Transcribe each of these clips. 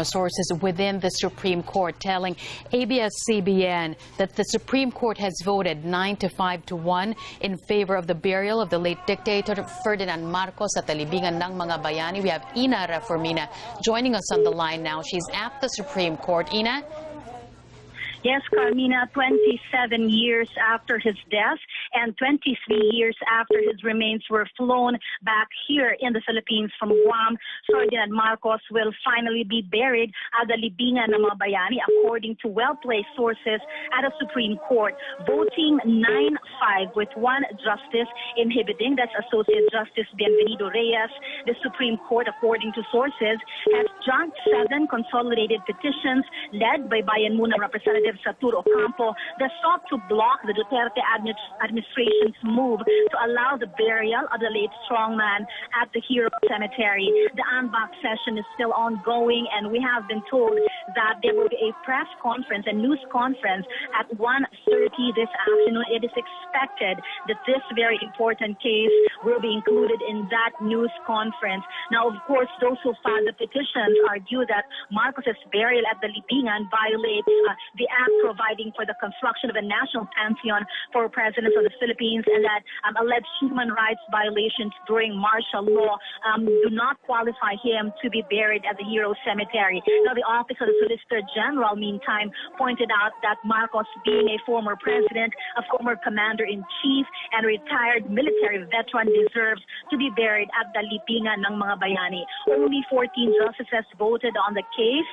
Sources within the Supreme Court telling ABS-CBN that the Supreme Court has voted 9-5-1 in favor of the burial of the late dictator Ferdinand Marcos at the Libingan ng mga Bayani. We have Ina Reformina joining us on the line now. She's at the Supreme Court. Ina? Yes, Carmina, 27 years after his death and 23 years after his remains were flown back here in the Philippines from Guam, Ferdinand Marcos will finally be buried at the Libingan ng mga Bayani, according to well-placed sources at the Supreme Court, voting 9-5 with one justice inhibiting. That's Associate Justice Bienvenido Reyes. The Supreme Court, according to sources, has junked 7 consolidated petitions led by Bayan Muna Representative Saturo Ocampo that sought to block the Duterte administration's move to allow the burial of the late strongman at the Hero Cemetery. The en banc session is still ongoing, and we have been told that there will be a press conference, a news conference at 1:30 this afternoon. It is expected that this very important case will be included in that news conference. Now, of course, those who filed the petitions argue that Marcos's burial at the Libingan violates the act providing for the construction of a national pantheon for presidents of the Philippines, and that alleged human rights violations during martial law do not qualify him to be buried at the Hero Cemetery. Now, the Office of the Solicitor General, meantime, pointed out that Marcos, being a former president, a former commander-in-chief, and a retired military veteran, deserves to be buried at the Libingan ng mga Bayani. Only 14 justices voted on the case.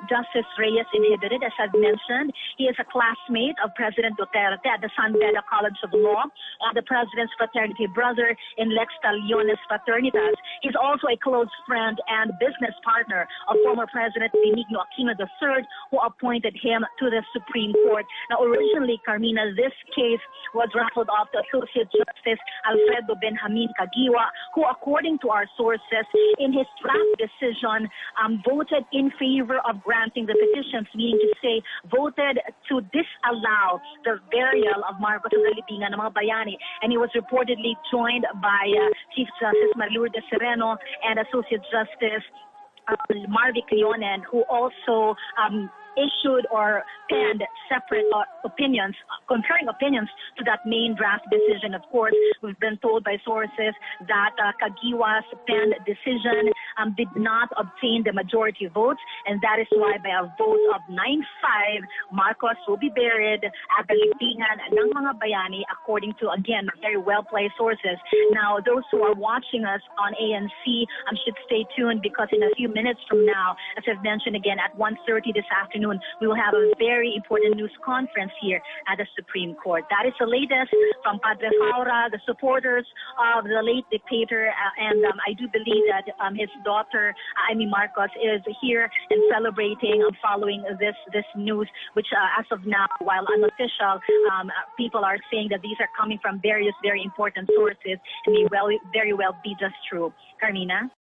Justice Reyes inhibited, as I've mentioned. He is a classmate of President Duterte at the San Beda College of Law, the president's fraternity brother in Lex Taliones Fraternitas. He's also a close friend and business partner of former President Benigno Aquino III, who appointed him to the Supreme Court. Now, originally, Carmina, this case was rattled off to Associate Justice Alfredo Benjamin Caguioa, who, according to our sources, in his draft decision, voted in favor of granting the petitions, meaning to say, voted to disallow the burial of Marcos at the Libingan ng mga Bayani. And he was reportedly joined by Chief Justice Lourdes Sereno and Associate Justice Marvic Leonen, who also issued or penned separate opinions, concurring opinions to that main draft decision. Of course, we've been told by sources that Caguioa's penned decision did not obtain the majority votes, and that is why by a vote of 9-5, Marcos will be buried at the Libingan ng mga Bayani, according to, again, very well-placed sources. Now, those who are watching us on ANC should stay tuned, because in a few minutes from now, as I've mentioned again, at 1:30 this afternoon, we will have a very important news conference here at the Supreme Court. That is the latest from Padre Faura, the supporters of the late dictator, and I do believe that his daughter, Amy Marcos, is here and celebrating, following this news, which as of now, while unofficial, people are saying that these are coming from various very important sources, and may very well be just true. Carmina?